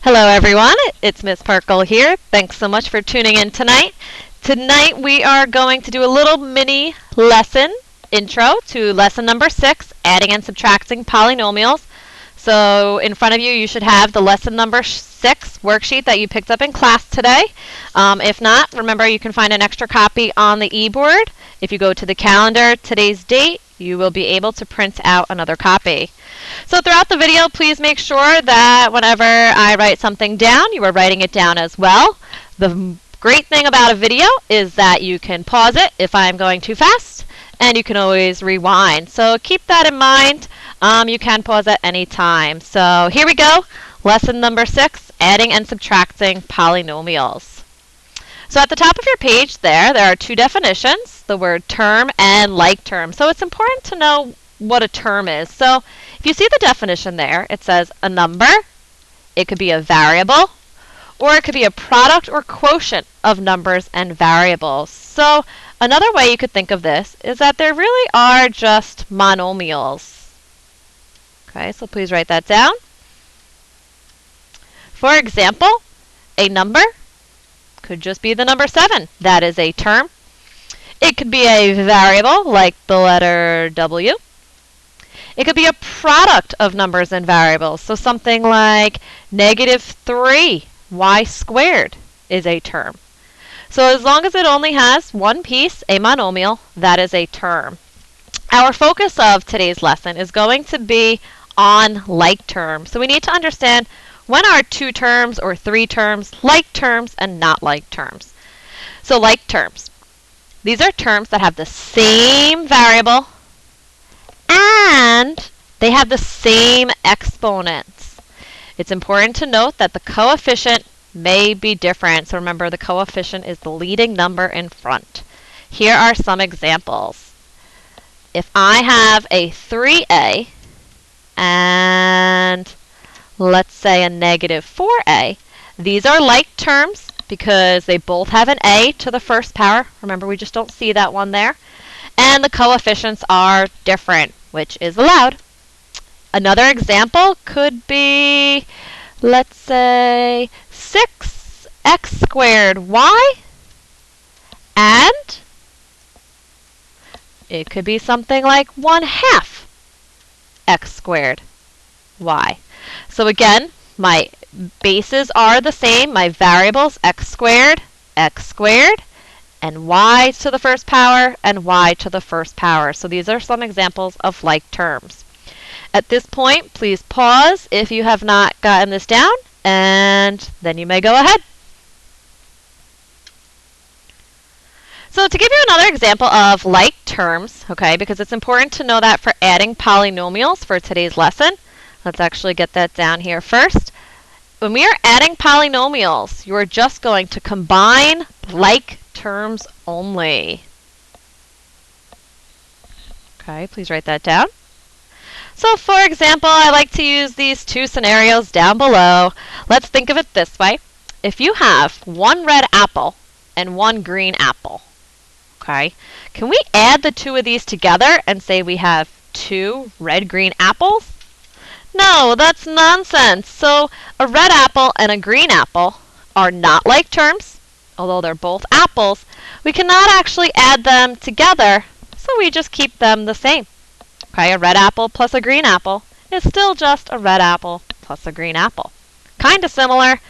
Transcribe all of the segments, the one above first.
Hello everyone, it's Miss Parkle here. Thanks so much for tuning in tonight. Tonight we are going to do a little mini lesson intro to lesson number 6, adding and subtracting polynomials. So in front of you, you should have the lesson number 6 worksheet that you picked up in class today. If not, remember you can find an extra copy on the e-board. If you go to the calendar, today's date, you will be able to print out another copy. So throughout the video, please make sure that whenever I write something down, you are writing it down as well. The great thing about a video is that you can pause it if I'm going too fast, and you can always rewind. So keep that in mind. You can pause at any time. So here we go. Lesson number 6, adding and subtracting polynomials. So at the top of your page there are two definitions, the word term and like term. So it's important to know what a term is. So if you see the definition there, it says a number, it could be a variable, or it could be a product or quotient of numbers and variables. So another way you could think of this is that there really are just monomials. Okay, so please write that down. For example, a number could just be the number 7. That is a term. It could be a variable like the letter W. It could be a product of numbers and variables. So something like -3y squared is a term. So as long as it only has one piece, a monomial, that is a term. Our focus of today's lesson is going to be on like terms. So we need to understand when are 2 terms or 3 terms like terms and not like terms. So like terms. These are terms that have the same variable and they have the same exponents. It's important to note that the coefficient may be different. So remember, the coefficient is the leading number in front. Here are some examples. If I have a 3a and let's say a -4a, these are like terms because they both have an a to the first power. Remember, we just don't see that one there. And the coefficients are different, which is allowed. Another example could be, let's say, 6x squared y, and it could be something like 1/2 x squared y. So again, my bases are the same. My variables, x squared, and y to the first power, and y to the first power. So these are some examples of like terms. At this point, please pause if you have not gotten this down, and then you may go ahead. So to give you another example of like terms, okay, because it's important to know that for adding polynomials for today's lesson, let's actually get that down here first. When we are adding polynomials, you are just going to combine like terms only. Okay, please write that down. So for example, I like to use these 2 scenarios down below. Let's think of it this way. If you have 1 red apple and 1 green apple, okay, can we add the 2 of these together and say we have 2 red-green apples? No, that's nonsense. So a red apple and a green apple are not like terms. Although they're both apples, we cannot actually add them together, so we just keep them the same. Okay, a red apple plus a green apple is still just a red apple plus a green apple. Kind of similar,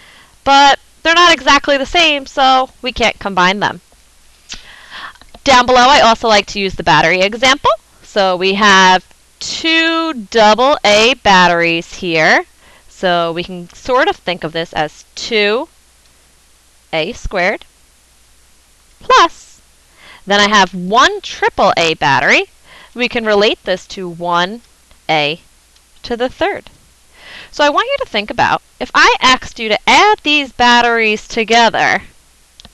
but they're not exactly the same, so we can't combine them. Down below, I also like to use the battery example. So we have 2 AA batteries here. So we can sort of think of this as 2a squared plus, then I have 1 AAA battery. We can relate this to 1a to the 3rd. So I want you to think about, if I asked you to add these batteries together,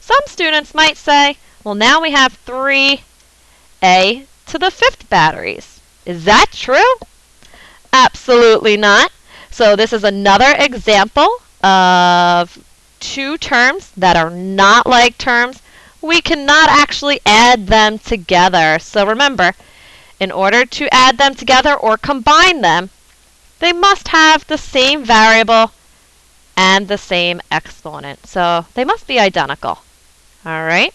some students might say, well, now we have 3a to the 5th batteries. Is that true? Absolutely not. So this is another example of 2 terms that are not like terms. We cannot actually add them together. So remember, in order to add them together or combine them, they must have the same variable and the same exponent. So they must be identical. All right.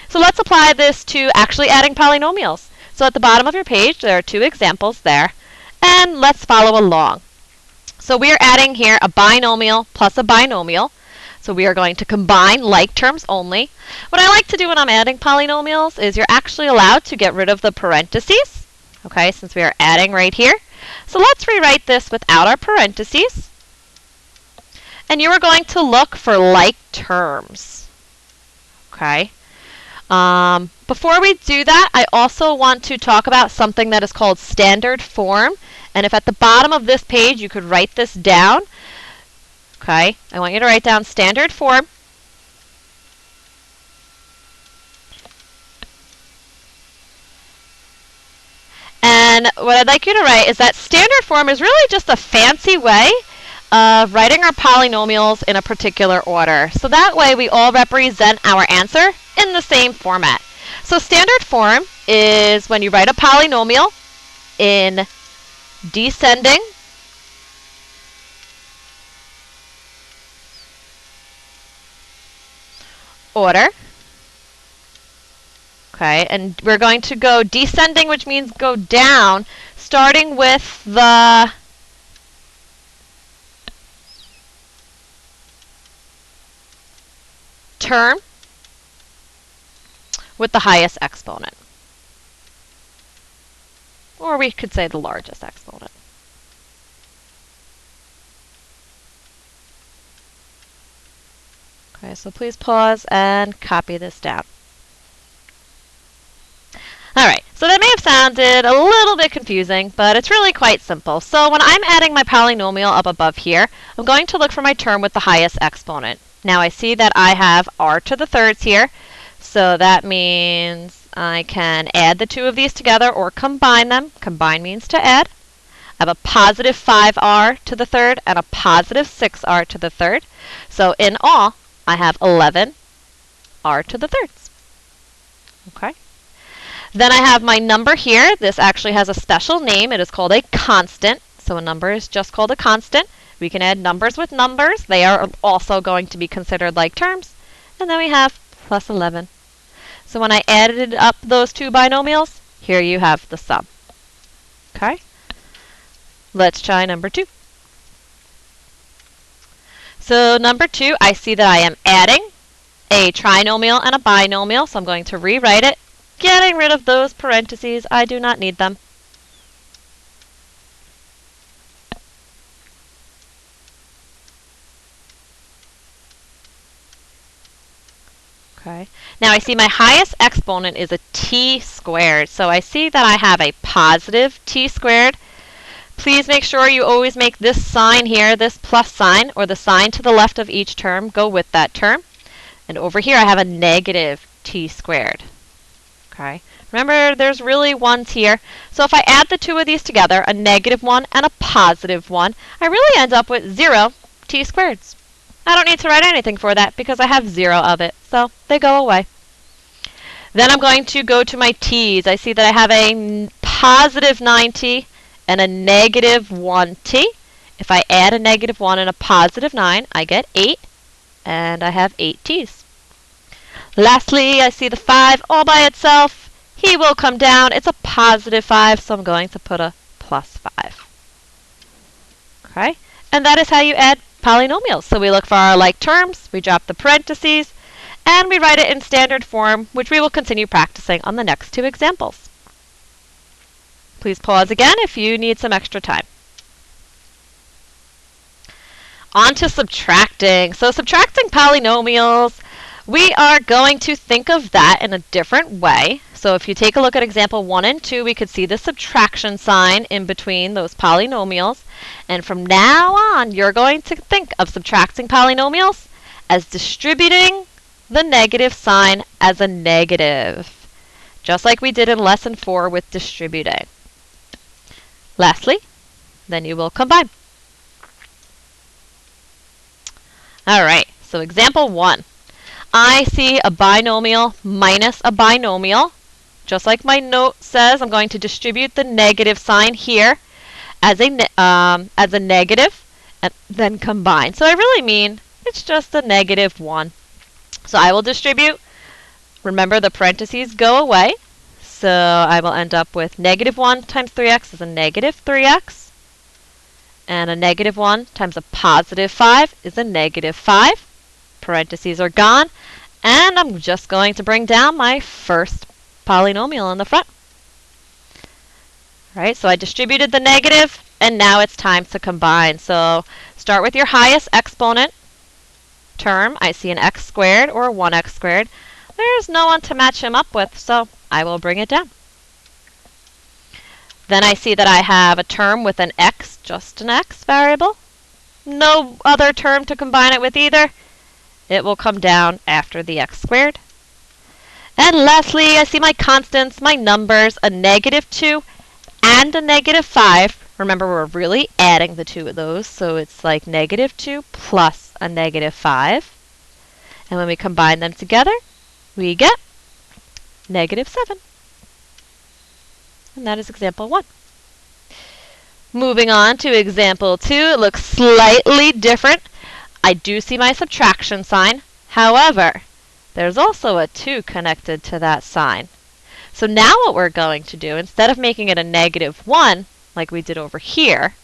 So let's apply this to actually adding polynomials. So at the bottom of your page, there are two examples there. And let's follow along. So we are adding here a binomial plus a binomial. So we are going to combine like terms only. What I like to do when I'm adding polynomials is you're actually allowed to get rid of the parentheses, okay, since we are adding right here. So let's rewrite this without our parentheses. And you are going to look for like terms, okay? Before we do that, I also want to talk about something that is called standard form. And if at the bottom of this page you could write this down, okay, I want you to write down standard form. And what I'd like you to write is that standard form is really just a fancy way of writing our polynomials in a particular order. So that way we all represent our answer in the same format. So standard form is when you write a polynomial in descending order. Okay, and we're going to go descending, which means go down, starting with the term with the highest exponent. Or we could say the largest exponent. Okay, so please pause and copy this down. Alright, so that may have sounded a little bit confusing, but it's really quite simple. So when I'm adding my polynomial up above here, I'm going to look for my term with the highest exponent. Now I see that I have r to the thirds here, so that means I can add the two of these together or combine them. Combine means to add. I have a positive 5r to the third and a positive 6r to the third. So in all, I have 11 r to the thirds. Okay. Then I have my number here. This actually has a special name. It is called a constant. So a number is just called a constant. We can add numbers with numbers. They are also going to be considered like terms. And then we have plus 11. So when I added up those two binomials, here you have the sum. Okay? Let's try number 2. So number 2, I see that I am adding a trinomial and a binomial. So I'm going to rewrite it, getting rid of those parentheses. I do not need them. Okay. Now I see my highest exponent is a t squared. So I see that I have a positive t squared. Please make sure you always make this sign here, this plus sign, or the sign to the left of each term, go with that term. And over here I have a negative t squared. Okay. Remember, there's really ones here. So if I add the two of these together, a negative 1 and a positive 1, I really end up with 0 t squareds. I don't need to write anything for that because I have 0 of it. So they go away. Then I'm going to go to my t's. I see that I have a positive 9t and a negative 1t. If I add a negative 1 and a positive 9, I get 8. And I have 8 t's. Lastly, I see the 5 all by itself. He will come down. It's a positive 5, so I'm going to put a plus 5. Okay? And that is how you add polynomials. So we look for our like terms, we drop the parentheses, and we write it in standard form, which we will continue practicing on the next 2 examples. Please pause again if you need some extra time. On to subtracting. So subtracting polynomials, we are going to think of that in a different way. So if you take a look at example 1 and 2, we could see the subtraction sign in between those polynomials. And from now on, you're going to think of subtracting polynomials as distributing the negative sign as a negative, just like we did in lesson 4 with distributing. Lastly, then you will combine. All right, so example 1. I see a binomial minus a binomial. Just like my note says, I'm going to distribute the negative sign here as a negative. and then combine. So I really mean it's just a negative 1. So I will distribute. Remember, the parentheses go away. So I will end up with negative 1 times 3x is a negative 3x. And a negative 1 times a positive 5 is a negative 5. Parentheses are gone. And I'm just going to bring down my first polynomial in the front. All right, so I distributed the negative, and now it's time to combine. So start with your highest exponent term. I see an x squared or 1x squared. There's no one to match him up with, so I will bring it down. Then I see that I have a term with an x, just an x variable. No other term to combine it with either. It will come down after the x squared. And lastly, I see my constants, my numbers, a negative 2 and a negative 5. Remember, we're really adding the two of those, so it's like negative 2 plus a negative 5. And when we combine them together, we get negative 7. And that is example 1. Moving on to example 2, it looks slightly different. I do see my subtraction sign. However, there's also a 2 connected to that sign. So now what we're going to do, instead of making it a negative 1, like we did over here,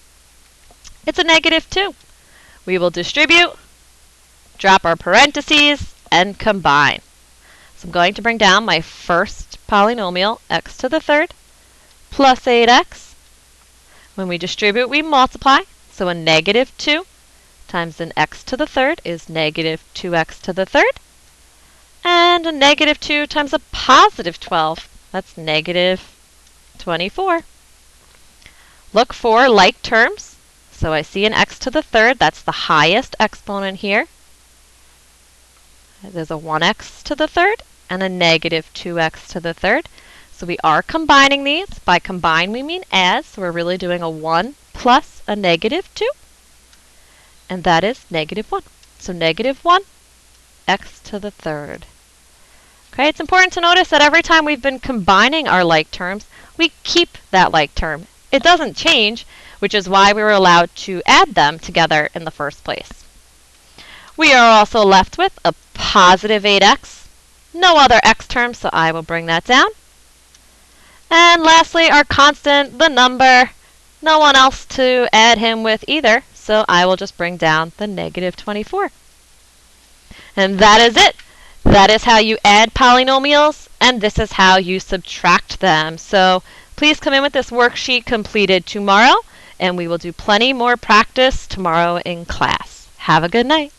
it's a negative 2. We will distribute, drop our parentheses, and combine. So I'm going to bring down my first polynomial, x to the third, plus 8x. When we distribute, we multiply. So a negative 2 times an x to the third is negative 2x to the third. And a negative 2 times a positive 12. That's negative 24. Look for like terms. So I see an x to the third. That's the highest exponent here. There's a 1x to the third and a negative 2x to the third. So we are combining these. By combine, we mean as. So we're really doing a 1 plus a negative 2. And that is negative 1. So negative 1, x to the third. Okay, it's important to notice that every time we've been combining our like terms, we keep that like term. It doesn't change, which is why we were allowed to add them together in the first place. We are also left with a positive 8x. No other x terms, so I will bring that down. And lastly, our constant, the number. No one else to add him with either, so I will just bring down the negative 24. And that is it. That is how you add polynomials, and this is how you subtract them. So please come in with this worksheet completed tomorrow, and we will do plenty more practice tomorrow in class. Have a good night.